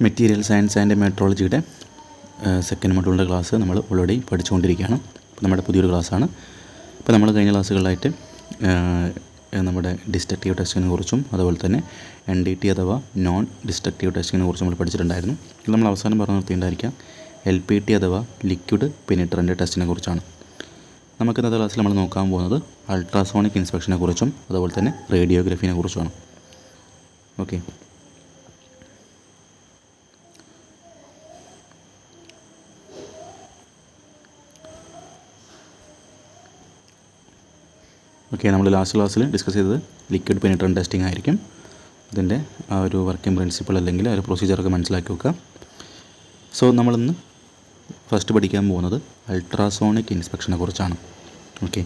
Material science and മെട്രോളജിയുടെ second മൊഡ്യൂളിൻ്റെ class നമ്മൾ ഓൾറെഡി പഠിച്ചുകൊണ്ടിരിക്കുകയാണ്. നമ്മുടെ പുതിയൊരു ക്ലാസ്സാണ്. ഇപ്പോൾ നമ്മൾ കഴിഞ്ഞ ക്ലാസ്സുകളിലായിട്ട് നമ്മുടെ ഡിസ്ട്രക്റ്റീവ് ടെസ്റ്റിനെ കുറിച്ചും അതുപോലെ തന്നെ NDT അഥവാ നോൺ ഡിസ്ട്രക്റ്റീവ് ടെസ്റ്റിനെ കുറിച്ചും നമ്മൾ പഠിച്ചിട്ടുണ്ടായിരുന്നു. ഇത് നമ്മൾ അവസാനം പറഞ്ഞു നിർത്തിയിട്ടുണ്ടായിരിക്കാം LPT അഥവാ ലിക്വിഡ് പെനിട്രൻ്റ് ടെസ്റ്റിനെ കുറിച്ചാണ്. നമുക്ക് ഇന്നത്തെ ക്ലാസ്സിൽ നമ്മൾ നോക്കാൻ പോകുന്നത് അൾട്രാസോണിക് ഇൻസ്പെക്ഷനെ കുറിച്ചും അതുപോലെ തന്നെ റേഡിയോഗ്രഫിനെ കുറിച്ചുമാണ്. ഓക്കെ, നമ്മൾ ലാസ്റ്റ് ക്ലാസ്സിൽ ഡിസ്കസ് ചെയ്തത് ലിക്വിഡ് പെനിട്രൻ്റ് ടെസ്റ്റിംഗ് ആയിരിക്കും. അതിൻ്റെ ആ ഒരു വർക്കിംഗ് പ്രിൻസിപ്പിൾ അല്ലെങ്കിൽ ആ ഒരു പ്രൊസീജിയറൊക്കെ മനസ്സിലാക്കി വെക്കുക. സോ നമ്മളിന്ന് ഫസ്റ്റ് പഠിക്കാൻ പോകുന്നത് അൾട്രാസോണിക് ഇൻസ്പെക്ഷനെ കുറിച്ചാണ്. ഓക്കെ,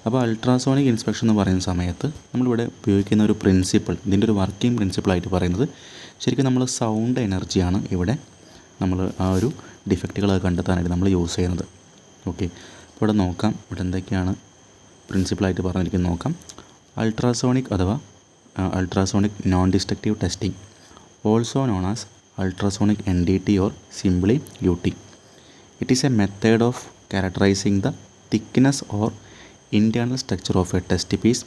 അപ്പോൾ അൾട്രാസോണിക് ഇൻസ്പെക്ഷൻ എന്ന് പറയുന്ന സമയത്ത് നമ്മളിവിടെ ഉപയോഗിക്കുന്ന ഒരു പ്രിൻസിപ്പിൾ, ഇതിൻ്റെ ഒരു വർക്കിംഗ് പ്രിൻസിപ്പിളായിട്ട് പറയുന്നത് ശരിക്കും നമ്മൾ സൗണ്ട് എനർജിയാണ് ഇവിടെ നമ്മൾ ആ ഒരു ഡിഫക്റ്റുകളൊക്കെ കണ്ടെത്താനായിട്ട് നമ്മൾ യൂസ് ചെയ്യുന്നത്. ഓക്കെ, അപ്പോൾ ഇവിടെ നോക്കാം, ഇവിടെ എന്തൊക്കെയാണ് പ്രിൻസിപ്പിളായിട്ട് പറഞ്ഞിരിക്കുന്നത് നോക്കാം. അൾട്രാസോണിക് അഥവാ ultrasonic non destructive testing, also known as ultrasonic NDT or simply UT. It is a method of characterizing the thickness or internal structure of a test piece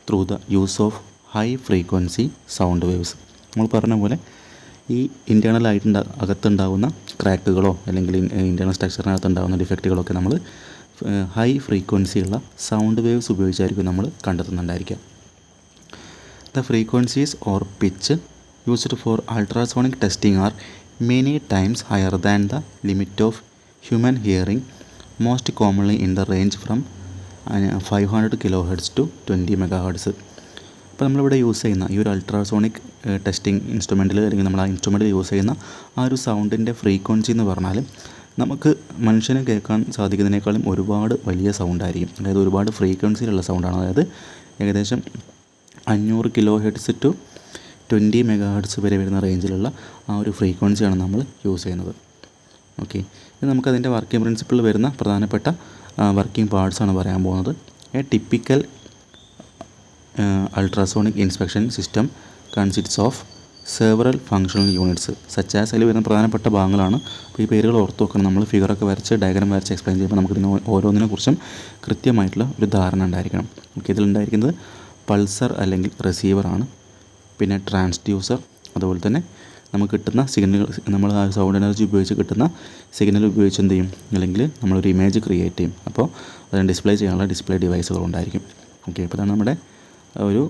through the use of high frequency sound waves. നമ്മൾ പറഞ്ഞ പോലെ ഈ ഇൻറ്റേർണലായിട്ട് അകത്തുണ്ടാകുന്ന ക്രാക്കുകളോ അല്ലെങ്കിൽ internal സ്ട്രക്ചറിനകത്തുണ്ടാകുന്ന ഡിഫക്റ്റുകളൊക്കെ നമ്മൾ high ഫ്രീക്വൻസിയുള്ള sound waves ഉപയോഗിച്ചായിരിക്കും നമ്മൾ കണ്ടെത്തുന്നുണ്ടായിരിക്കുക. The frequencies or pitch used for ultrasonic testing are many times higher than the limit of human hearing, most commonly in the range from 500 kHz to 20 MHz. അപ്പോൾ നമ്മളിവിടെ use ചെയ്യുന്ന ഈ ഒരു ultrasonic testing ഇൻസ്ട്രുമെൻറ്റിൽ അല്ലെങ്കിൽ നമ്മൾ ആ ഇൻസ്ട്രുമെൻറ്റിൽ യൂസ് ചെയ്യുന്ന ആ ഒരു സൗണ്ടിൻ്റെ ഫ്രീക്വൻസി എന്ന് പറഞ്ഞാൽ നമുക്ക് മനുഷ്യന് കേൾക്കാൻ സാധിക്കുന്നതിനേക്കാളും ഒരുപാട് വലിയ സൗണ്ടായിരിക്കും. അതായത് ഒരുപാട് ഫ്രീക്വൻസിയിലുള്ള സൗണ്ടാണ്. അതായത് ഏകദേശം 500 kHz to 20 MHz വരെ വരുന്ന റേഞ്ചിലുള്ള ആ ഒരു ഫ്രീക്വൻസിയാണ് നമ്മൾ യൂസ് ചെയ്യുന്നത്. ഓക്കെ, ഇത് നമുക്കതിൻ്റെ വർക്കിംഗ് പ്രിൻസിപ്പിളിൽ വരുന്ന പ്രധാനപ്പെട്ട വർക്കിംഗ് പാർട്സാണ് പറയാൻ പോകുന്നത്. A typical ultrasonic inspection system consists of several functional units such as. അതിൽ വരുന്ന പ്രധാനപ്പെട്ട ഭാഗങ്ങളാണ്. അപ്പോൾ ഈ പേരുകൾ ഓർത്ത് വെക്കണം. നമ്മൾ ഫിഗറൊക്കെ വരച്ച് ഡയഗ്രാം വരച്ച് എക്സ്പ്ലെയിൻ ചെയ്യുമ്പോൾ നമുക്കിതിന് ഓരോന്നിനെ കുറിച്ചും കൃത്യമായിട്ടുള്ള ഒരു ധാരണ ഉണ്ടായിരിക്കണം. ഓക്കെ, ഇതിലുണ്ടായിരിക്കുന്നത് പൾസർ അല്ലെങ്കിൽ റിസീവറാണ്, പിന്നെ ട്രാൻസ്ഡ്യൂസർ, അതുപോലെ തന്നെ നമുക്ക് കിട്ടുന്ന സിഗ്നലുകൾ, നമ്മൾ ആ സൗണ്ട് എനർജി ഉപയോഗിച്ച് കിട്ടുന്ന സിഗ്നൽ ഉപയോഗിച്ച് എന്ത് ചെയ്യും, അല്ലെങ്കിൽ നമ്മളൊരു ഇമേജ് ക്രിയേറ്റ് ചെയ്യും. അപ്പോൾ അതിന് ഡിസ്പ്ലേ ചെയ്യാനുള്ള ഡിസ്പ്ലേ ഡിവൈസുകൾ ഉണ്ടായിരിക്കും. ഓക്കെ, അപ്പോൾ ഇതാണ് നമ്മുടെ ഒരു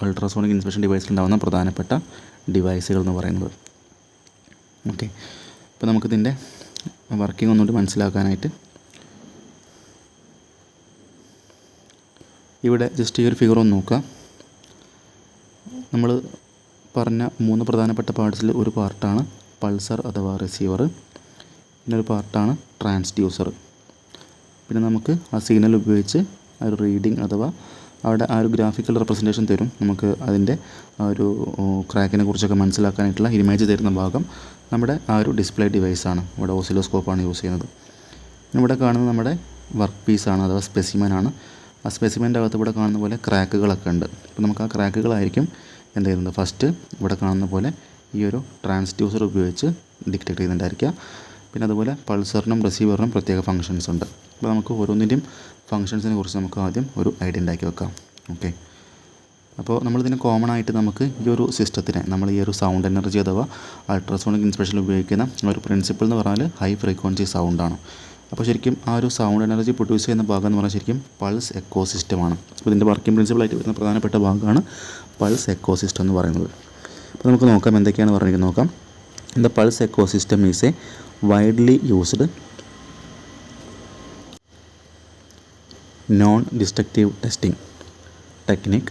അൾട്രാസോണിക് ഇൻസ്പെക്ഷൻ ഡിവൈസിലുണ്ടാകുന്ന പ്രധാനപ്പെട്ട ഡിവൈസുകൾ എന്ന് പറയുന്നത്. ഓക്കെ, അപ്പോൾ നമുക്കിതിൻ്റെ വർക്കിംഗ് ഒന്നുകൂടി മനസ്സിലാക്കാനായിട്ട് ഇവിടെ ജസ്റ്റ് ഈ ഒരു ഫിഗർ ഒന്ന് നോക്കുക. നമ്മൾ പറഞ്ഞ 3 പ്രധാനപ്പെട്ട പാർട്സിൽ ഒരു പാർട്ടാണ് പൾസർ അഥവാ റിസീവർ, പിന്നെ ഒരു പാർട്ടാണ് ട്രാൻസ്ഡ്യൂസർ. പിന്നെ നമുക്ക് ആ സിഗ്നൽ ഉപയോഗിച്ച് ആ ഒരു റീഡിങ് അഥവാ അവിടെ ആ ഒരു ഗ്രാഫിക്കൽ റെപ്രസെൻറ്റേഷൻ തരും. നമുക്ക് അതിൻ്റെ ആ ഒരു ക്രാക്കിനെ കുറിച്ചൊക്കെ മനസ്സിലാക്കാനായിട്ടുള്ള ഇമേജ് തരുന്ന ഭാഗം നമ്മുടെ ആ ഒരു ഡിസ്പ്ലേ ഡിവൈസാണ്. ഇവിടെ ഓസിലോസ്കോപ്പാണ് യൂസ് ചെയ്യുന്നത്. ഇവിടെ കാണുന്നത് നമ്മുടെ വർക്ക് പീസാണ് അഥവാ സ്പെസിമെനാണ്. ആ സ്പെസിമെൻ്റെ അകത്ത് ഇവിടെ കാണുന്ന പോലെ ക്രാക്കുകളൊക്കെ ഉണ്ട്. അപ്പോൾ നമുക്ക് ആ ക്രാക്കുകളായിരിക്കും എന്ത് ചെയ്യുന്നത്, ഫസ്റ്റ് ഇവിടെ കാണുന്ന പോലെ ഈ ഒരു ട്രാൻസ്ഡ്യൂസർ ഉപയോഗിച്ച് ഡിറ്റക്ട് ചെയ്യുന്നുണ്ടായിരിക്കുക. പിന്നെ അതുപോലെ പൾസറിനും റിസീവറിനും പ്രത്യേക ഫങ്ഷൻസ് ഉണ്ട്. അപ്പോൾ നമുക്ക് ഓരോന്നിൻ്റെയും ഫങ്ഷൻസിനെ കുറിച്ച് നമുക്ക് ആദ്യം ഒരു ഐഡിയ ഉണ്ടാക്കി വെക്കാം. ഓക്കെ, അപ്പോൾ നമ്മളിതിന് കോമൺ ആയിട്ട് നമുക്ക് ഈ ഒരു സിസ്റ്റത്തിനെ നമ്മൾ ഈ ഒരു സൗണ്ട് എനർജി അഥവാ അൾട്രാസോണിക് ഇൻസ്പെക്ഷനിൽ ഉപയോഗിക്കുന്ന ഒരു പ്രിൻസിപ്പിൾ എന്ന് പറഞ്ഞാൽ ഹൈ ഫ്രീക്വൻസി സൗണ്ടാണ്. അപ്പോൾ ശരിക്കും ആ ഒരു സൗണ്ട് എനർജി പ്രൊഡ്യൂസ് ചെയ്യുന്ന ഭാഗം എന്ന് പറഞ്ഞാൽ ശരിക്കും പൾസ് എക്കോ സിസ്റ്റമാണ്. അപ്പോൾ ഇതിൻ്റെ വർക്കിംഗ് പ്രിൻസിപ്പിളായിട്ട് വരുന്ന പ്രധാനപ്പെട്ട ഭാഗമാണ് പൾസ് എക്കോ സിസ്റ്റം എന്ന് പറയുന്നത്. അപ്പോൾ നമുക്ക് നോക്കാം എന്തൊക്കെയാണ് പറഞ്ഞിരിക്കുന്നത് നോക്കാം. The pulse echo system is a widely used non-destructive testing technique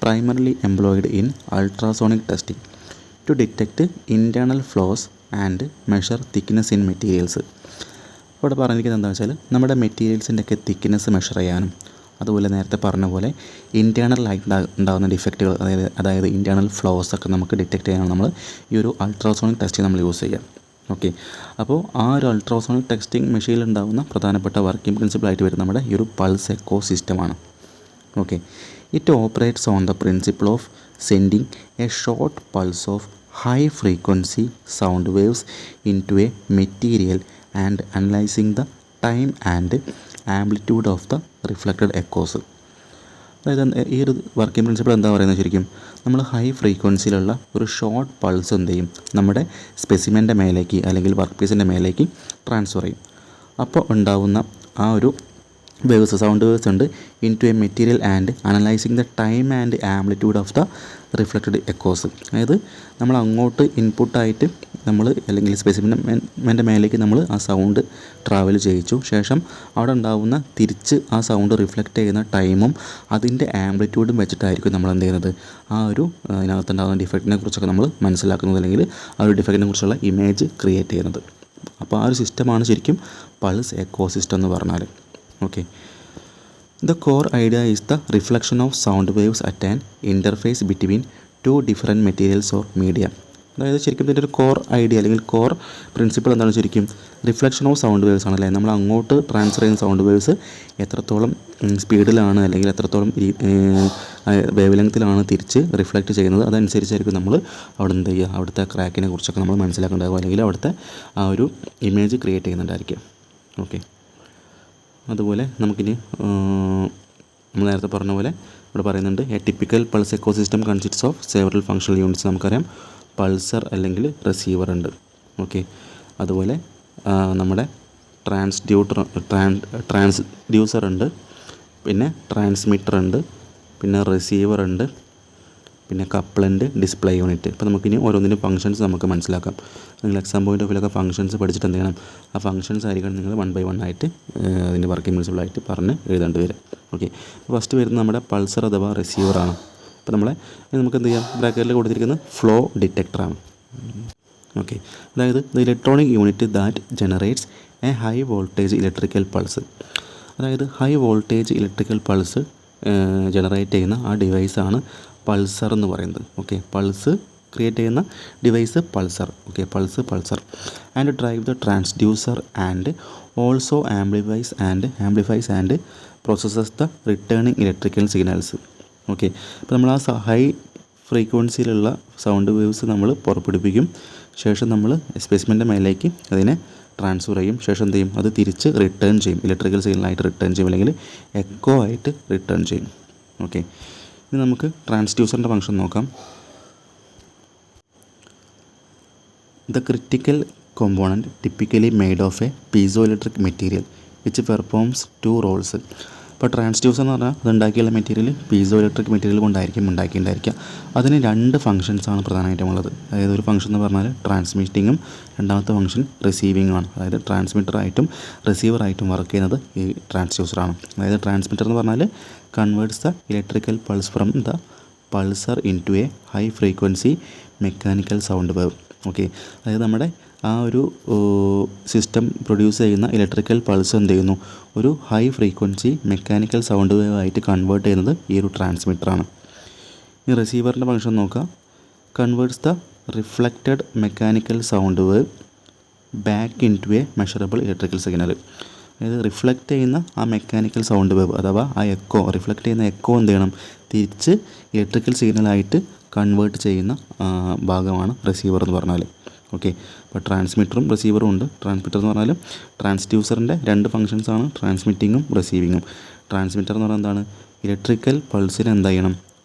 primarily employed in ultrasonic testing to detect internal flaws and measure thickness in materials. ഇവിടെ പറഞ്ഞിരിക്കുന്നത് എന്താണെന്ന് വെച്ചാൽ നമ്മുടെ മെറ്റീരിയൽസിൻ്റെ ഒക്കെ തിക്നെസ് മെഷർ ചെയ്യാനും അതുപോലെ നേരത്തെ പറഞ്ഞ പോലെ ഇൻറ്റേർണലായിട്ട് ഉണ്ടാകുന്ന ഡിഫക്റ്റുകൾ അതായത് ഇൻറ്റേർണൽ ഫ്ലോസ് ഒക്കെ നമുക്ക് ഡിറ്റക്റ്റ് ചെയ്യാനാണ് നമ്മൾ ഈ ഒരു അൾട്രാസോണിക് ടെസ്റ്റ് നമ്മൾ യൂസ് ചെയ്യുക. ഓക്കെ, അപ്പോൾ ആ ഒരു അൾട്രാസോണിക് ടെസ്റ്റിംഗ് മെഷീനിൽ ഉണ്ടാകുന്ന പ്രധാനപ്പെട്ട വർക്കിംഗ് പ്രിൻസിപ്പിളായിട്ട് വരുന്ന നമ്മുടെ ഈ ഒരു പൾസ് എക്കോ സിസ്റ്റമാണ്. Okay, it operates on the principle of sending A short pulse of high frequency sound waves into a material and analyzing the time and amplitude of the reflected echoes. അതായത് ഈ ഒരു working principle എന്താ പറയുന്നത്, ശരിക്കും നമ്മൾ high ഫ്രീക്വൻസിയിലുള്ള ഒരു short pulse എന്ത് ചെയ്യും, നമ്മുടെ സ്പെസിമെൻ്റെ മേലേക്ക് അല്ലെങ്കിൽ വർക്ക് പീസിൻ്റെ മേലേക്ക് ട്രാൻസ്ഫർ ചെയ്യും. അപ്പോൾ ഉണ്ടാവുന്ന ആ ഒരു വേവ്സ്, സൗണ്ട് വേവ്സ് ഉണ്ട് into a material and analysing the time and amplitude of the reflected echoes. അതായത് നമ്മൾ അങ്ങോട്ട് ഇൻപുട്ടായിട്ട് നമ്മൾ അല്ലെങ്കിൽ സ്പെസിമെൻ്റെ മേലേക്ക് നമ്മൾ ആ സൗണ്ട് ട്രാവൽ ചെയ്യിച്ചു. ശേഷം അവിടെ ഉണ്ടാകുന്ന തിരിച്ച് ആ സൗണ്ട് റിഫ്ലക്റ്റ് ചെയ്യുന്ന ടൈമും അതിൻ്റെ ആംപ്ലിറ്റ്യൂഡും വെച്ചിട്ടായിരിക്കും നമ്മൾ എന്ത് ചെയ്യുന്നത്, ആ ഒരു അതിനകത്തുണ്ടാകുന്ന ഡിഫക്റ്റിനെ കുറിച്ചൊക്കെ നമ്മൾ മനസ്സിലാക്കുന്നത്, അല്ലെങ്കിൽ ആ ഒരു ഡിഫക്റ്റിനെ കുറിച്ചുള്ള ഇമേജ് ക്രിയേറ്റ് ചെയ്യുന്നത്. അപ്പോൾ ആ ഒരു സിസ്റ്റമാണ് ശരിക്കും പൾസ് എക്കോ സിസ്റ്റം എന്ന് പറഞ്ഞാൽ. Okay. The core idea is the reflection of sound waves at an interface between two different materials or media. അതായത് ശരിക്കും ഇതിൻ്റെ ഒരു കോർ ഐഡിയ അല്ലെങ്കിൽ കോർ പ്രിൻസിപ്പിൾ എന്താണ്, ശരിക്കും റിഫ്ലക്ഷൻ ഓഫ് സൗണ്ട് വേവ്സ് ആണല്ലേ. നമ്മൾ അങ്ങോട്ട് ട്രാൻസ്ഫർ ചെയ്യുന്ന സൗണ്ട് വേവ്സ് എത്രത്തോളം സ്പീഡിലാണ് അല്ലെങ്കിൽ എത്രത്തോളം വേവ് ലെങ്ത്തിലാണ് തിരിച്ച് റിഫ്ലക്റ്റ് ചെയ്യുന്നത്, അതനുസരിച്ചായിരിക്കും നമ്മൾ അവിടെ എന്ത് ചെയ്യുക, അവിടുത്തെ ക്രാക്കിനെ കുറിച്ചൊക്കെ നമ്മൾ മനസ്സിലാക്കേണ്ടതാകും, അല്ലെങ്കിൽ അവിടുത്തെ ആ ഒരു ഇമേജ് ക്രിയേറ്റ് ചെയ്യുന്നുണ്ടായിരിക്കും. ഓക്കെ. അതുപോലെ നമുക്കിനി നമ്മൾ നേരത്തെ പറഞ്ഞ പോലെ ഇവിടെ പറയുന്നുണ്ട്, a typical pulse echo system consists of several functional units. നമുക്കറിയാം പൾസർ അല്ലെങ്കിൽ റിസീവർ ഉണ്ട്. ഓക്കെ. അതുപോലെ നമ്മുടെ ട്രാൻസ്ഡ്യൂസർ ഉണ്ട്, പിന്നെ ട്രാൻസ്മിറ്റർ ഉണ്ട്, പിന്നെ റിസീവർ ഉണ്ട്, പിന്നെ കപ്ലൻ്റ്, ഡിസ്പ്ലേ യൂണിറ്റ്. ഇപ്പോൾ നമുക്കിനി ഓരോന്നിനും ഫംഗ്ഷൻസ് നമുക്ക് മനസ്സിലാക്കാം. നിങ്ങൾ എക്സാം പോയിൻ്റ് ഓഫ് വ്യൂലൊക്കെ ഫംഗ്ഷൻസ് പഠിച്ചിട്ട് എന്ത് ചെയ്യണം, ആ ഫംഗ്ഷൻസ് ആയിരിക്കണം നിങ്ങൾ 1 by 1 ആയിട്ട് അതിൻ്റെ വർക്കിംഗ് പ്രിൻസിപ്പിളായിട്ട് പറഞ്ഞ് എഴുതേണ്ടി വരും. ഓക്കെ. ഫസ്റ്റ് വരുന്നത് നമ്മുടെ പൾസർ അഥവാ റിസീവറാണ്. അപ്പോൾ നമുക്ക് എന്ത് ചെയ്യാം, ബ്രാക്കറ്റിൽ കൊടുത്തിരിക്കുന്നത് ഫ്ലോ ഡിറ്റക്ടറാണ്. ഓക്കെ. അതായത് the electronic unit that generates a high voltage electrical pulse. അതായത് high voltage electrical pulse generate ചെയ്യുന്ന ആ ഡിവൈസാണ് പൾസർ എന്ന് പറയുന്നത്. ഓക്കെ. പൾസ് ക്രിയേറ്റ് ചെയ്യുന്ന device pulser. Okay. Pulser and drive the transducer and also amplifies and processes the returning electrical signals. Okay. അപ്പോൾ നമ്മൾ ആ ഹൈ ഫ്രീക്വൻസിയിലുള്ള സൗണ്ട് വേവ്സ് നമ്മൾ പുറപ്പെടുവിക്കും. ശേഷം നമ്മൾ സ്പെസിമെൻ്റെ മേലേക്ക് അതിനെ ട്രാൻസ്ഫർ ചെയ്യും. ശേഷം എന്ത് ചെയ്യും, അത് തിരിച്ച് റിട്ടേൺ ചെയ്യും, ഇലക്ട്രിക്കൽ സിഗ്നലായിട്ട് റിട്ടേൺ ചെയ്യും, അല്ലെങ്കിൽ എക്കോ ആയിട്ട് റിട്ടേൺ ചെയ്യും. ഓക്കെ. ഇനി നമുക്ക് ട്രാൻസ്ഡ്യൂസറിൻ്റെ ഫംഗ്ഷൻ നോക്കാം. The critical component typically made of a piezoelectric material which performs 2 roles. ഇപ്പോൾ ട്രാൻസ്ഡ്യൂസർ എന്ന് പറഞ്ഞാൽ അത് ഉണ്ടാക്കിയുള്ള മെറ്റീരിയൽ പീസോ ഇലക്ട്രിക് മെറ്റീരിയൽ കൊണ്ടായിരിക്കും ഉണ്ടാക്കിയിട്ടുണ്ടായിരിക്കുക. അതിന് 2 ഫംഗ്ഷൻസാണ് പ്രധാനമായിട്ടും ഉള്ളത്. അതായത് ഒരു ഫംഗ്ഷൻ എന്ന് പറഞ്ഞാൽ ട്രാൻസ്മിറ്റിങ്ങും, രണ്ടാമത്തെ ഫംഗ്ഷൻ റിസീവിങ്ങും ആണ്. അതായത് ട്രാൻസ്മിറ്ററായിട്ടും റിസീവറായിട്ടും വർക്ക് ചെയ്യുന്നത് ഈ ട്രാൻസ്ഡ്യൂസറാണ്. അതായത് ട്രാൻസ്മിറ്റർ എന്ന് പറഞ്ഞാൽ converts the electrical pulse from the pulser into a high frequency mechanical sound wave. Okay. അതായത് നമ്മുടെ ആ ഒരു സിസ്റ്റം പ്രൊഡ്യൂസ് ചെയ്യുന്ന ഇലക്ട്രിക്കൽ പൾസ് എന്ത് ചെയ്യുന്നു, ഒരു high frequency mechanical sound wave ആയിട്ട് കൺവേർട്ട് ചെയ്യുന്നത് ഈ ഒരു ട്രാൻസ്മിറ്ററാണ്. ഈ റിസീവറിൻ്റെ ഫംഗ്ഷൻ നോക്കുക. Converts the reflected mechanical sound wave back into a measurable electrical signal. അതായത് റിഫ്ലക്റ്റ് ചെയ്യുന്ന ആ മെക്കാനിക്കൽ സൗണ്ട് വേവ് അഥവാ ആ എക്കോ, റിഫ്ലക്റ്റ് ചെയ്യുന്ന എക്കോ എന്ത് ചെയ്യണം, തിരിച്ച് ഇലക്ട്രിക്കൽ സിഗ്നലായിട്ട് കൺവേർട്ട് ചെയ്യുന്ന ഭാഗമാണ് റിസീവർ എന്ന് പറഞ്ഞാൽ. ഓക്കെ. അപ്പോൾ ട്രാൻസ്മിറ്ററും റിസീവറും ഉണ്ട്. ട്രാൻസ്മിറ്റർ എന്ന് പറഞ്ഞാൽ ട്രാൻസ്ഡ്യൂസറിൻ്റെ 2 ഫംഗ്ഷൻസാണ് ട്രാൻസ്മിറ്റിങ്ങും റിസീവിങ്ങും. ട്രാൻസ്മിറ്റർ എന്ന് പറഞ്ഞാൽ എന്താണ്, ഇലക്ട്രിക്കൽ പൾസിനെ എന്ത് ചെയ്യണം,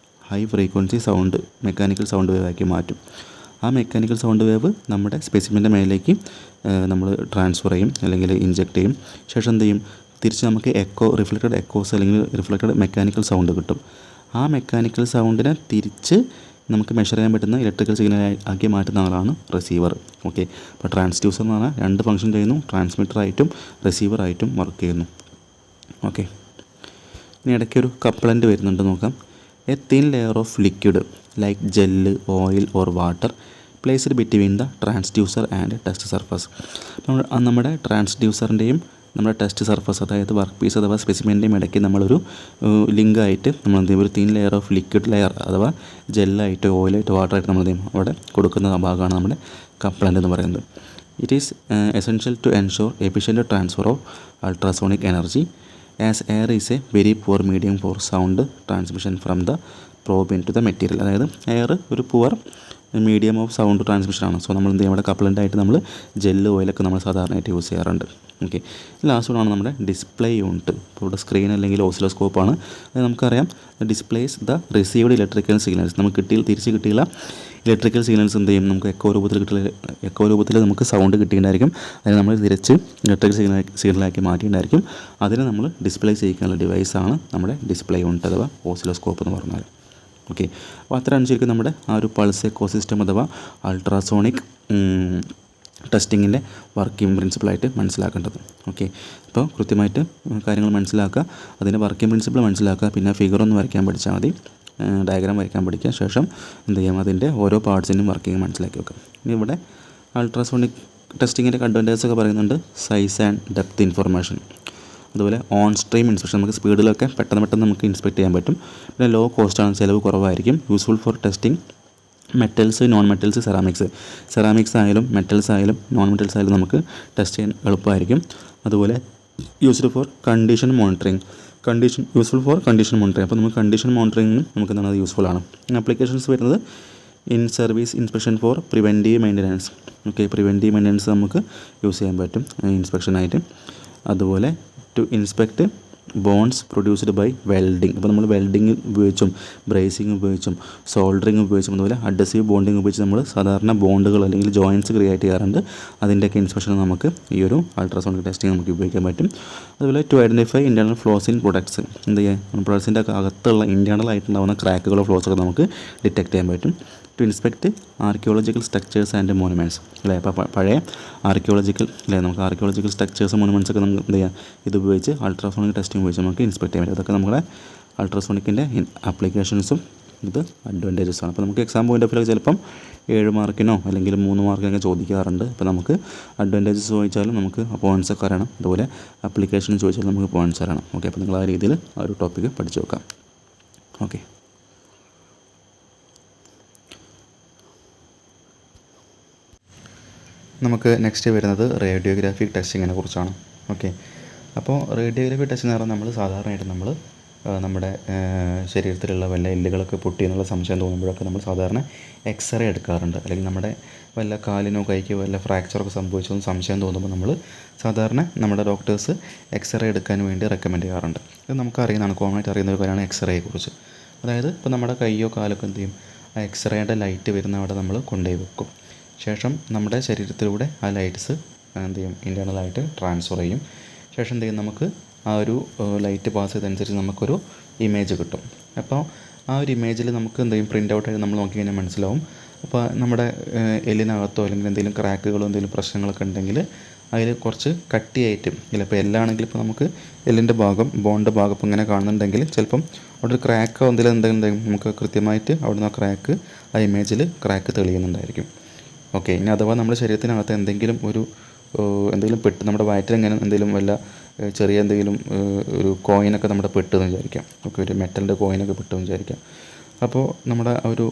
high frequency sound mechanical sound wave ആക്കി മാറ്റും. ആ മെക്കാനിക്കൽ സൗണ്ട് വേവ് നമ്മുടെ സ്പെസിമെൻ്റെ മേലേക്ക് നമ്മൾ ട്രാൻസ്ഫർ ചെയ്യും അല്ലെങ്കിൽ ഇൻജെക്റ്റ് ചെയ്യും. ശേഷം എന്ത് ചെയ്യും, തിരിച്ച് നമുക്ക് റിഫ്ലക്റ്റഡ് എക്കോസ് അല്ലെങ്കിൽ റിഫ്ലക്റ്റഡ് മെക്കാനിക്കൽ സൗണ്ട് കിട്ടും. ആ മെക്കാനിക്കൽ സൗണ്ടിനെ തിരിച്ച് നമുക്ക് മെഷർ ചെയ്യാൻ പറ്റുന്ന ഇലക്ട്രിക്കൽ സിഗ്നൽ ആക്കി മാറ്റുന്ന ആളാണ് റിസീവർ. ഓക്കെ. അപ്പോൾ ട്രാൻസ്ഡ്യൂസർ എന്ന് പറഞ്ഞാൽ 2 ഫംഗ്ഷൻ ചെയ്യുന്നു, ട്രാൻസ്മിറ്ററായിട്ടും റിസീവറായിട്ടും വർക്ക് ചെയ്യുന്നു. ഓക്കെ. ഇനി ഇടയ്ക്ക് ഒരു കപ്ലൻ്റ് വരുന്നുണ്ട്, നോക്കാം. A thin layer of liquid like gel, oil or water placed between the transducer and test surface. നമ്മുടെ ട്രാൻസ്ഡ്യൂസറിൻ്റെയും നമ്മുടെ ടെസ്റ്റ് സർഫസ് അതായത് വർക്ക് പീസ് അഥവാ സ്പെസിമെൻ്റെയും ഇടയ്ക്ക് നമ്മളൊരു ലിങ്കായിട്ട് നമ്മൾ എന്ത് ചെയ്യും, ഒരു thin layer of liquid layer അഥവാ ജെല്ലായിട്ടോ ഓയിലായിട്ടോ വാട്ടറായിട്ട് നമ്മൾ എന്ത് ചെയ്യും, അവിടെ കൊടുക്കുന്ന ഭാഗമാണ് നമ്മുടെ കപ്ലൻ്റ് എന്ന് പറയുന്നത്. It is essential to ensure efficient transfer of ultrasonic energy as air is a very poor medium for sound transmission from the probe into the material. അതായത് എയർ ഒരു പുവർ മീഡിയം ഓഫ് സൗണ്ട് ട്രാൻസ്മിഷനാണ്. So നമ്മൾ എന്ത് ചെയ്യും, ഇവിടെ കപ്ലൻ്റായിട്ട് നമ്മൾ gel ഓയിലൊക്കെ നമ്മൾ സാധാരണയായിട്ട് യൂസ് ചെയ്യാറുണ്ട്. ഓക്കെ, ലാസ്റ്റ് വണ്ണാണ് നമ്മുടെ ഡിസ്പ്ലേ യൂണിറ്റ്. ഇപ്പോൾ ഇവിടെ സ്ക്രീൻ അല്ലെങ്കിൽ ഓസിലോസ്കോപ്പാണ്. അത് നമുക്കറിയാം displays the received electrical signals. നമുക്ക് തിരിച്ച് കിട്ടിയുള്ള ഇലക്ട്രിക്കൽ സിഗ്നൽസ് എന്ത് ചെയ്യും, നമുക്ക് എക്കോ രൂപത്തിൽ നമുക്ക് സൗണ്ട് കിട്ടിയിട്ടുണ്ടായിരിക്കും. അതിന് നമ്മൾ തിരിച്ച് ഇലക്ട്രിക്കൽ സിഗ്നലാക്കി മാറ്റിയിട്ടുണ്ടായിരിക്കും. അതിനെ നമ്മൾ ഡിസ്പ്ലേ ചെയ്യിക്കാനുള്ള ഡിവൈസാണ് നമ്മുടെ ഡിസ്പ്ലേ യൂണിറ്റ് അഥവാ ഓസിലോസ്കോപ്പ് എന്ന് പറഞ്ഞാൽ. ഓക്കെ, അപ്പോൾ അത്രയാണ് ശരിക്കും നമ്മുടെ ആ ഒരു പൾസ് എക്കോസിസ്റ്റം അഥവാ അൾട്രാസോണിക് ടെസ്റ്റിങ്ങിൻ്റെ വർക്കിംഗ് പ്രിൻസിപ്പിളായിട്ട് മനസ്സിലാക്കേണ്ടത്. ഓക്കെ, അപ്പോൾ കൃത്യമായിട്ട് കാര്യങ്ങൾ മനസ്സിലാക്കുക, അതിൻ്റെ വർക്കിംഗ് പ്രിൻസിപ്പിൾ മനസ്സിലാക്കുക, പിന്നെ ഫിഗറൊന്ന് വരയ്ക്കാൻ പഠിച്ചാൽ മതി, ഡയഗ്രാം വരയ്ക്കാൻ പഠിക്കുക. ശേഷം എന്ത് ചെയ്യാം, അതിൻ്റെ ഓരോ പാർട്സിൻ്റെയും വർക്കിംഗ് മനസ്സിലാക്കി വെക്കാം. ഇനി ഇവിടെ അൾട്രാസോണിക് ടെസ്റ്റിങ്ങിൻ്റെ അഡ്വാൻറ്റേജസ് ഒക്കെ പറയുന്നുണ്ട്. സൈസ് ആൻഡ് ഡെപ്ത് ഇൻഫർമേഷൻ, അതുപോലെ ഓൺ സ്ട്രീം ഇൻസ്പെക്ഷൻ, നമുക്ക് സ്പീഡിലൊക്കെ പെട്ടെന്ന് നമുക്ക് ഇൻസ്പെക്ട് ചെയ്യാൻ പറ്റും. പിന്നെ ലോ കോസ്റ്റാണ്, ചിലവ് കുറവായിരിക്കും. Useful for testing metals, non metals, ceramics ആയാലും മെറ്റൽസ് ആയാലും നോൺ മെറ്റൽസ് ആയാലും നമുക്ക് ടെസ്റ്റ് ചെയ്യാൻ എളുപ്പമായിരിക്കും. അതുപോലെ യൂസ്ഡ് ഫോർ കണ്ടീഷൻ മോണിറ്ററിങ്, അപ്പോൾ നമുക്ക് കണ്ടീഷൻ മോണിറ്ററിങ്ങിനും നമുക്ക് എന്താണ് അത് യൂസ്ഫുൾ ആണ്. ആപ്ലിക്കേഷൻസ് വരുന്നത് in service inspection for preventive maintenance. Okay, preventive maintenance നമുക്ക് യൂസ് ചെയ്യാൻ പറ്റും ഇൻസ്പെക്ഷനായിട്ട്. അതുപോലെ to inspect bonds produced by welding, അപ്പോൾ നമ്മൾ വെൽഡിങ് ഉപയോഗിച്ചും ബ്രേസിങ് ഉപയോഗിച്ചും സോൾഡറിങ് ഉപയോഗിച്ചും അതുപോലെ അഡ്ഹസീവ് ബോണ്ടിങ് ഉപയോഗിച്ച് നമ്മൾ സാധാരണ ബോണ്ടുകൾ അല്ലെങ്കിൽ ജോയിൻറ്റ്സ് ക്രിയേറ്റ് ചെയ്യാറുണ്ട്. അതിൻ്റെയൊക്കെ ഇൻസ്പെക്ഷൻ നമുക്ക് ഈ ഒരു അൾട്രാസോണിക് ടെസ്റ്റിംഗ് നമുക്ക് ഉപയോഗിക്കാൻ പറ്റും. അതുപോലെ to identify internal flaws in products, എന്ത് ചെയ്യുക, പ്രൊഡക്ട്സിൻ്റെ അകത്തുള്ള ഇൻറ്റേർണൽ ആയിട്ടുണ്ടാകുന്ന ക്രാക്കുകളോ ഫ്ലോസൊക്കെ നമുക്ക് ഡിറ്റക്ട് ചെയ്യാൻ പറ്റും. To inspect archaeological structures and monuments, അല്ലേ, അപ്പോൾ പഴയ ആർക്കിയോളജിക്കൽ നമുക്ക് ആർക്കിയോളജിക്കൽ സ്ട്രക്ചേഴ്സ് മോണുമെൻറ്റ്സ് ഒക്കെ നമുക്ക് എന്ത് ചെയ്യാം, ഇത് ഉപയോഗിച്ച് അൾട്രാസോണിക് ടെസ്റ്റിംഗ് ഉപയോഗിച്ച് നമുക്ക് ഇൻസ്പെക്ട് ചെയ്യാൻ പറ്റും. അതൊക്കെ നമ്മുടെ അൾട്രാസോണിക്കിൻ്റെ ആപ്ലിക്കേഷൻസും ഇത് അഡ്വാൻറ്റേജസാണ്. അപ്പോൾ നമുക്ക് എക്സാം പോയിൻ്റ് ഓഫ് വ്യൂ ചിലപ്പം 7 മാർക്കിനോ അല്ലെങ്കിൽ 3 മാർക്കിനൊക്കെ ചോദിക്കാറുണ്ട്. അപ്പോൾ നമുക്ക് അഡ്വാൻറ്റേജസ് ചോദിച്ചാലും നമുക്ക് പോയിൻറ്റ്സ് ഒക്കെ അറിയണം, അതുപോലെ ആപ്ലിക്കേഷൻ ചോദിച്ചാലും നമുക്ക് പോയിൻറ്റ്സ് അറിയണം. ഓക്കെ, അപ്പോൾ നിങ്ങൾ ആ രീതിയിൽ ആ ഒരു ടോപ്പിക്ക് പഠിച്ചു വെക്കാം. ഓക്കെ, നമുക്ക് നെക്സ്റ്റ് വരുന്നത് റേഡിയോഗ്രാഫിക് ടെസ്റ്റിങ്ങിനെ കുറിച്ചാണ്. ഓക്കെ, അപ്പോൾ റേഡിയോഗ്രാഫിക് ടെസ്റ്റിംഗ് എന്ന് പറഞ്ഞാൽ നമ്മൾ സാധാരണയായിട്ട് നമ്മുടെ ശരീരത്തിലുള്ള വല്ല എല്ലുകളൊക്കെ പൊട്ടി എന്നുള്ള സംശയം തോന്നുമ്പോഴൊക്കെ നമ്മൾ സാധാരണ എക്സ്റേ എടുക്കാറുണ്ട്. അല്ലെങ്കിൽ നമ്മുടെ വല്ല കാലിനോ കൈക്കോ വല്ല ഫ്രാക്ചറൊക്കെ സംഭവിച്ചതെന്ന് സംശയം തോന്നുമ്പോൾ നമ്മൾ സാധാരണ നമ്മുടെ ഡോക്ടേഴ്സ് എക്സ്റേ എടുക്കാൻ വേണ്ടി റെക്കമെൻഡ് ചെയ്യാറുണ്ട്. ഇത് നമുക്കറിയുന്നതാണ്, കോമണായിട്ട് അറിയുന്ന ഒരു കാര്യമാണ് എക്സ്റേയെക്കുറിച്ച്. അതായത് ഇപ്പോൾ നമ്മുടെ കൈയോ കാലൊക്കെ എന്ത് ചെയ്യും, ആ എക്സ്റേയുടെ ലൈറ്റ് വരുന്ന അവിടെ നമ്മൾ കൊണ്ടുപോയി വെക്കും. ശേഷം നമ്മുടെ ശരീരത്തിലൂടെ ആ ലൈറ്റ്സ് എന്ത് ചെയ്യും, ഇൻറ്റേർണലായിട്ട് ട്രാൻസ്ഫർ ചെയ്യും. ശേഷം എന്ത് ചെയ്യും, നമുക്ക് ആ ഒരു ലൈറ്റ് പാസ് ചെയ്തതനുസരിച്ച് നമുക്കൊരു ഇമേജ് കിട്ടും. അപ്പോൾ ആ ഒരു ഇമേജിൽ നമുക്ക് എന്ത് ചെയ്യും, പ്രിൻ്റ് ഔട്ടായിട്ട് നമ്മൾ നോക്കി കഴിഞ്ഞാൽ മനസ്സിലാവും. അപ്പോൾ നമ്മുടെ എല്ലിനകത്തോ അല്ലെങ്കിൽ എന്തെങ്കിലും ക്രാക്കുകളോ എന്തെങ്കിലും പ്രശ്നങ്ങളൊക്കെ ഉണ്ടെങ്കിൽ അതിൽ കുറച്ച് കട്ടിയായിട്ട്, ഇപ്പോൾ എല്ലാണെങ്കിൽ ഇപ്പോൾ നമുക്ക് എല്ലിൻ്റെ ഭാഗം ബോണ്ട് ഭാഗം ഇപ്പോൾ ഇങ്ങനെ കാണുന്നുണ്ടെങ്കിൽ ചിലപ്പം അവിടെ ഒരു ക്രാക്കോ എന്തെങ്കിലും നമുക്ക് കൃത്യമായിട്ട് അവിടുന്ന് ആ ക്രാക്ക് ആ ഇമേജിൽ ക്രാക്ക് തെളിയുന്നുണ്ടായിരിക്കും. ഓക്കെ, ഇനി അഥവാ നമ്മുടെ ശരീരത്തിനകത്ത് എന്തെങ്കിലും പെട്ട് നമ്മുടെ വയറ്റിലെങ്ങനെ എന്തെങ്കിലും വല്ല ചെറിയ എന്തെങ്കിലും ഒരു കോയിനൊക്കെ നമ്മുടെ പെട്ടെന്ന് വിചാരിക്കാം. ഓക്കെ, ഒരു മെറ്റലിൻ്റെ കോയിനൊക്കെ പെട്ടെന്ന് വിചാരിക്കാം. അപ്പോൾ നമ്മുടെ ഒരു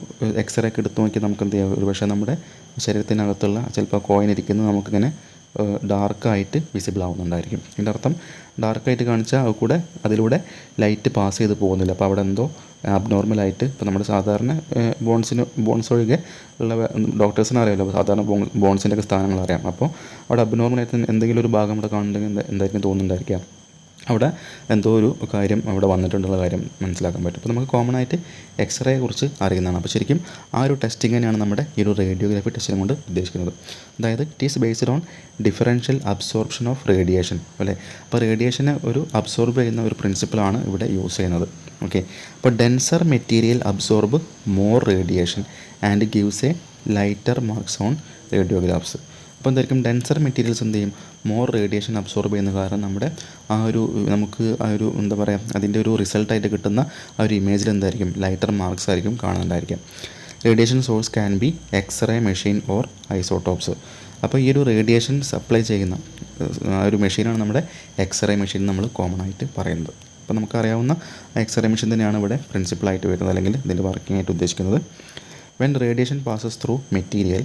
എക്സ്റേ ഒക്കെ എടുത്ത് നോക്കി നമുക്ക് എന്ത് ചെയ്യാം, ഒരു പക്ഷേ നമ്മുടെ ശരീരത്തിനകത്തുള്ള ചിലപ്പോൾ കോയിൻ ഇരിക്കുന്നത് നമുക്കിങ്ങനെ ഡാർക്കായിട്ട് വിസിബിൾ ആവുന്നുണ്ടായിരിക്കും. ഇതിൻ്റെ അർത്ഥം ഡാർക്കായിട്ട് കാണിച്ചാൽ അതിലൂടെ ലൈറ്റ് പാസ് ചെയ്ത് പോകുന്നില്ല. അപ്പോൾ അവിടെ എന്തോ അബ്നോർമലായിട്ട്, ഇപ്പോൾ നമ്മുടെ സാധാരണ ബോൺസ് ഒഴികെ ഉള്ള ഡോക്ടേഴ്സിന് അറിയാമല്ലോ സാധാരണ ബോൺസിൻ്റെ ഒക്കെ സ്ഥാനങ്ങൾ അറിയാം. അപ്പോൾ അവിടെ അബ്നോർമലായിട്ട് എന്തെങ്കിലും ഒരു ഭാഗം അവിടെ കാണുന്നുണ്ടെങ്കിൽ എന്തായിരിക്കും തോന്നുന്നുണ്ടായിരിക്കുക, അവിടെ എന്തോ ഒരു കാര്യം അവിടെ വന്നിട്ടുള്ള കാര്യം മനസ്സിലാക്കാൻ പറ്റും. അപ്പോൾ നമുക്ക് കോമൺ ആയിട്ട് എക്സ്റേയെ കുറിച്ച് അറിയുന്നതാണ്. അപ്പോൾ ശരിക്കും ആ ഒരു ടെസ്റ്റിംഗ് തന്നെയാണ് നമ്മുടെ ഈ ഒരു റേഡിയോഗ്രാഫി ടെസ്റ്റിംഗ് കൊണ്ട് ഉദ്ദേശിക്കുന്നത്. അതായത് it is based on differential absorption of radiation, അല്ലേ. അപ്പോൾ റേഡിയേഷനെ ഒരു അബ്സോർബ് ചെയ്യുന്ന ഒരു പ്രിൻസിപ്പിളാണ് ഇവിടെ യൂസ് ചെയ്യുന്നത്. ഓക്കെ, അപ്പോൾ denser material absorb more radiation and gives a lighter marks on radiographs. അപ്പോൾ എന്തായിരിക്കും, ഡെൻസർ മെറ്റീരിയൽസ് എന്ത് ചെയ്യും, മോർ റേഡിയേഷൻ അബ്സോർബ് ചെയ്യുന്ന കാരണം നമുക്ക് ആ ഒരു എന്താ പറയുക, അതിൻ്റെ ഒരു റിസൾട്ടായിട്ട് കിട്ടുന്ന ആ ഒരു ഇമേജിൽ എന്തായിരിക്കും, ലൈറ്റർ മാർക്സ് ആയിരിക്കും കാണുന്നുണ്ടായിരിക്കാം. Radiation source can be x-ray machine or isotopes. അപ്പോൾ ഈ ഒരു റേഡിയേഷൻ സപ്ലൈ ചെയ്യുന്ന ആ ഒരു മെഷീനാണ് നമ്മുടെ എക്സ്റേ മെഷീൻ നമ്മൾ കോമൺ ആയിട്ട് പറയുന്നത്. അപ്പോൾ നമുക്കറിയാവുന്ന എക്സ്റേ മെഷീൻ തന്നെയാണ് ഇവിടെ പ്രിൻസിപ്പളായിട്ട് വരുന്നത്, അല്ലെങ്കിൽ ഇതിൻ്റെ വർക്കിംഗ് ആയിട്ട് ഉദ്ദേശിക്കുന്നത്. When radiation passes through material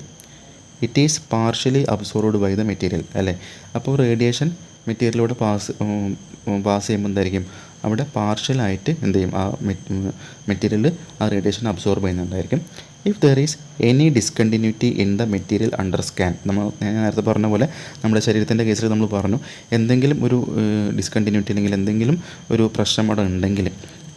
it is partially absorbed by the material, അല്ലേ. അപ്പോൾ റേഡിയേഷൻ മെറ്റീരിയലിലൂടെ പാസ് ചെയ്യുമ്പോൾ എന്തായിരിക്കും, അവിടെ പാർഷ്യലായിട്ട് എന്ത് ചെയ്യും, ആ മെറ്റീരിയൽ ആ റേഡിയേഷൻ അബ്സോർബ് ചെയ്യുന്നുണ്ടായിരിക്കും. If there is any discontinuity in the material under scan, നമ്മൾ നേരത്തെ പറഞ്ഞ പോലെ നമ്മുടെ ശരീരത്തിൻ്റെ കേസിൽ നമ്മൾ പറഞ്ഞു എന്തെങ്കിലും ഒരു ഡിസ്കണ്ടിന്യൂറ്റി അല്ലെങ്കിൽ എന്തെങ്കിലും ഒരു പ്രശ്നം അവിടെ ഉണ്ടെങ്കിൽ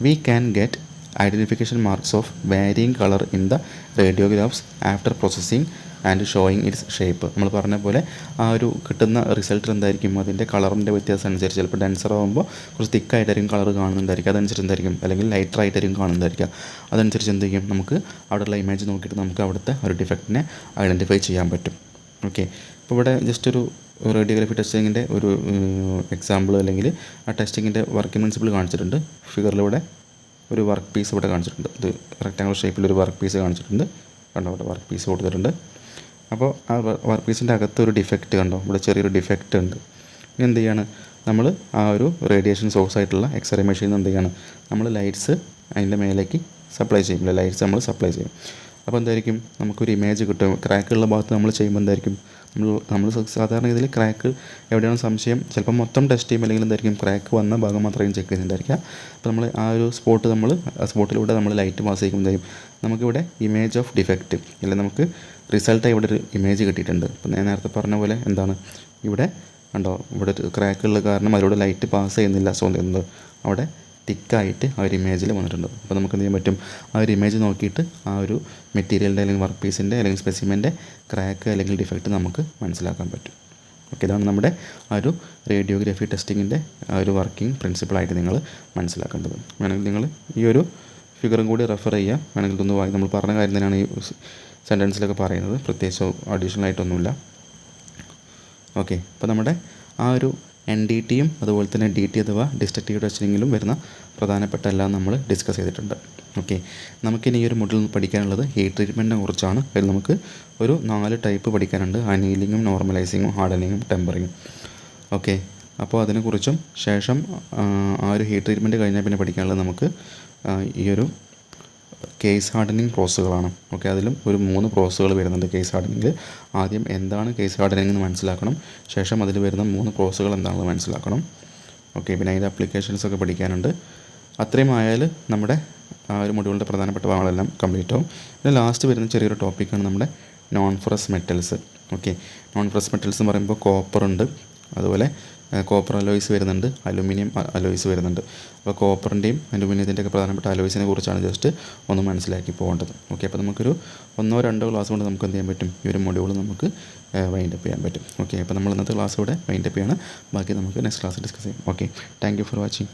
we can get identification marks of varying colour in the radiographs after processing and showing its shape. നമ്മൾ പറഞ്ഞ പോലെ ആ ഒരു കിട്ടുന്ന റിസൾട്ട് എന്തായിരിക്കും, അതിൻ്റെ കളറിൻ്റെ വ്യത്യാസം അനുസരിച്ച് ചിലപ്പോൾ ഡെൻസർ ആകുമ്പോൾ കുറച്ച് തിക്കായിട്ടായിരിക്കും കളർ കാണുന്നുണ്ടായിരിക്കും, അതനുസരിച്ച് എന്തായിരിക്കും, അല്ലെങ്കിൽ ലൈറ്റർ ആയിട്ടായിരിക്കും കാണുന്നുണ്ടായിരിക്കുക. അതനുസരിച്ച് എന്ത് ചെയ്യും, നമുക്ക് അവിടെയുള്ള ഇമേജ് നോക്കിയിട്ട് നമുക്ക് അവിടുത്തെ ഒരു ഡിഫക്റ്റിനെ ഐഡൻറ്റിഫൈ ചെയ്യാൻ പറ്റും. ഓക്കെ, ഇപ്പോൾ ഇവിടെ ജസ്റ്റ് ഒരു റേഡിയോഗ്രാഫി ടെസ്റ്റിങ്ങിൻ്റെ ഒരു എക്സാമ്പിൾ അല്ലെങ്കിൽ ആ ടെസ്റ്റിങ്ങിൻ്റെ വർക്കിംഗ് പ്രിൻസിപ്പിൾ കാണിച്ചിട്ടുണ്ട്. ഫിഗറിലൂടെ ഒരു വർക്ക് പീസ് ഇവിടെ കാണിച്ചിട്ടുണ്ട്. ഇത് റെക്റ്റാങ്കുലർ ഷേപ്പിലൊരു വർക്ക് പീസ് കാണിച്ചിട്ടുണ്ട്. കണ്ടോ, ഇവിടെ വർക്ക് പീസ് കൊടുത്തിട്ടുണ്ട്. അപ്പോൾ ആ വർക്ക് പീസിൻ്റെ അകത്തൊരു ഡിഫക്റ്റ് കണ്ടോ, ഇവിടെ ചെറിയൊരു ഡിഫക്റ്റ് ഉണ്ട്. ഇനി എന്ത് ചെയ്യാണ്, നമ്മൾ ആ ഒരു റേഡിയേഷൻ സോഴ്സ് ആയിട്ടുള്ള എക്സ്റേ മെഷീനിൽ എന്ത് ചെയ്യാണ്, നമ്മൾ ലൈറ്റ്സ് അതിൻ്റെ മേലേക്ക് സപ്ലൈ ചെയ്യും. ലൈറ്റ്സ് നമ്മൾ സപ്ലൈ ചെയ്യും. അപ്പോൾ എന്തായിരിക്കും, നമുക്കൊരു ഇമേജ് കിട്ടും. ക്രാക്കുള്ള ഭാഗത്ത് നമ്മൾ ചെയ്യുമ്പോൾ എന്തായിരിക്കും, നമ്മൾ സാധാരണ ഇതിൽ ക്രാക്ക് എവിടെയാണ് സംശയം, ചിലപ്പോൾ മൊത്തം ടെസ്റ്റ് ചെയ്യും, അല്ലെങ്കിൽ എന്തായിരിക്കും ക്രാക്ക് വന്ന ഭാഗം മാത്രമേ ചെക്ക് ചെയ്യുന്നുണ്ടായിരിക്കുക. അപ്പോൾ നമ്മൾ ആ ഒരു സ്പോട്ടിലൂടെ നമ്മൾ ലൈറ്റ് പാസ് ചെയ്യുമ്പോഴത്തേക്കും നമുക്കിവിടെ ഇമേജ് ഓഫ് ഡിഫക്റ്റ് അല്ലെങ്കിൽ നമുക്ക് റിസൾട്ടായി ഇവിടെ ഒരു ഇമേജ് കിട്ടിയിട്ടുണ്ട്. അപ്പോൾ ഞാൻ നേരത്തെ പറഞ്ഞ പോലെ എന്താണ്, ഇവിടെ കണ്ടോ, ഇവിടെ ഒരു ക്രാക്കുള്ള കാരണം അതിലൂടെ ലൈറ്റ് പാസ് ചെയ്യുന്നില്ല. സോ എന്ത് അവിടെ തിക്കായിട്ട് ആ ഒരു ഇമേജിൽ വന്നിട്ടുണ്ട്. അപ്പോൾ നമുക്ക് എന്ത് ചെയ്യാൻ പറ്റും, ആ ഒരു ഇമേജ് നോക്കിയിട്ട് ആ ഒരു മെറ്റീരിയലിൻ്റെ അല്ലെങ്കിൽ വർക്ക് പീസിൻ്റെ അല്ലെങ്കിൽ സ്പെസിമെൻ്റെ ക്രാക്ക് അല്ലെങ്കിൽ ഡിഫക്റ്റ് നമുക്ക് മനസ്സിലാക്കാൻ പറ്റും. ഓക്കെ, ഇതാണ് നമ്മുടെ ആ ഒരു റേഡിയോഗ്രാഫി ടെസ്റ്റിങ്ങിൻ്റെ ആ ഒരു വർക്കിംഗ് പ്രിൻസിപ്പിളായിട്ട് നിങ്ങൾ മനസ്സിലാക്കേണ്ടത്. വേണമെങ്കിൽ നിങ്ങൾ ഈ ഒരു ഫിഗറും കൂടി റെഫർ ചെയ്യുക. വേണമെങ്കിൽ ഇതൊന്ന് നമ്മൾ പറഞ്ഞ കാര്യം തന്നെയാണ് ഈ സെൻറ്റൻസിലൊക്കെ പറയുന്നത്, പ്രത്യേകിച്ച് അഡീഷണൽ ആയിട്ടൊന്നുമില്ല. ഓക്കെ, അപ്പോൾ നമ്മുടെ ആ ഒരു NDTയും അതുപോലെ തന്നെ DT അഥവാ ഡിസ്ട്രക്റ്റീവ് ടെസ്റ്റിങ്ങിലും വരുന്ന പ്രധാനപ്പെട്ട എല്ലാം നമ്മൾ ഡിസ്കസ് ചെയ്തിട്ടുണ്ട്. ഓക്കെ, നമുക്കിനി ഈ ഒരു മോഡ്യൂളിൽ പഠിക്കാനുള്ളത് ഹീറ്റ് ട്രീറ്റ്മെൻറ്റിനെ കുറിച്ചാണ്. അതിൽ നമുക്ക് ഒരു 4 ടൈപ്പ് പഠിക്കാനുണ്ട്: അനീലിങ്ങും, നോർമലൈസിങ്ങും, ഹാർഡനിങ്ങും, ടെമ്പറിങ്ങും. ഓക്കെ, അപ്പോൾ അതിനെക്കുറിച്ചും ശേഷം ആ ഒരു ഹീറ്റ് ട്രീറ്റ്മെൻറ്റ് കഴിഞ്ഞാൽ പിന്നെ പഠിക്കാനുള്ളത് നമുക്ക് ഈ ഒരു കേസ് ഹാർഡനിങ് പ്രോസസ്സുകളാണ്. ഓക്കെ, അതിലും ഒരു 3 പ്രോസസ്സുകൾ വരുന്നുണ്ട് കേസ് ഹാർഡനിങ്ങിൽ. ആദ്യം എന്താണ് കേസ് ഹാർഡനിങ് എന്ന് മനസ്സിലാക്കണം. ശേഷം അതിൽ വരുന്ന 3 പ്രോസസ്സുകൾ എന്താണെന്ന് മനസ്സിലാക്കണം. ഓക്കെ, പിന്നെ അതിൻ്റെ അപ്ലിക്കേഷൻസൊക്കെ പഠിക്കാനുണ്ട്. അത്രയും ആയാൽ നമ്മുടെ ആ ഒരു മൊഡ്യൂളിൻ്റെ പ്രധാനപ്പെട്ട ഭാഗങ്ങളെല്ലാം കംപ്ലീറ്റ് ആവും. പിന്നെ ലാസ്റ്റ് വരുന്ന ചെറിയൊരു ടോപ്പിക്കാണ് നമ്മുടെ non ferrous metals. Okay, non ferrous metals എന്ന് പറയുമ്പോൾ കോപ്പറുണ്ട്, അതുപോലെ കോപ്പർ അലോയ്സ് വരുന്നുണ്ട്, അലുമിനിയം അലോയ്സ് വരുന്നുണ്ട്. അപ്പോൾ കോപ്പറിൻ്റെയും അലുമിനിയത്തിൻ്റെയൊക്കെ പ്രധാനപ്പെട്ട അലോയ്സിനെ കുറിച്ചാണ് ജസ്റ്റ് ഒന്ന് മനസ്സിലാക്കി പോകേണ്ടത്. ഓക്കെ, അപ്പോൾ നമുക്കൊരു 1-2 ക്ലാസ് കൊണ്ട് നമുക്ക് എന്ത് ചെയ്യാൻ പറ്റും, ഈ ഒരു മൊഡ്യൂൾ നമുക്ക് വൈൻഡപ്പ് ചെയ്യാൻ പറ്റും. ഓക്കെ, അപ്പോൾ നമ്മൾ ഇന്നത്തെ ക്ലാസ് ഇവിടെ വൈൻഡപ്പ് ചെയ്യണം. ബാക്കി നമുക്ക് നെക്സ്റ്റ് ക്ലാസ് ഡിസ്കസ് ചെയ്യാം. Okay, thank you for watching.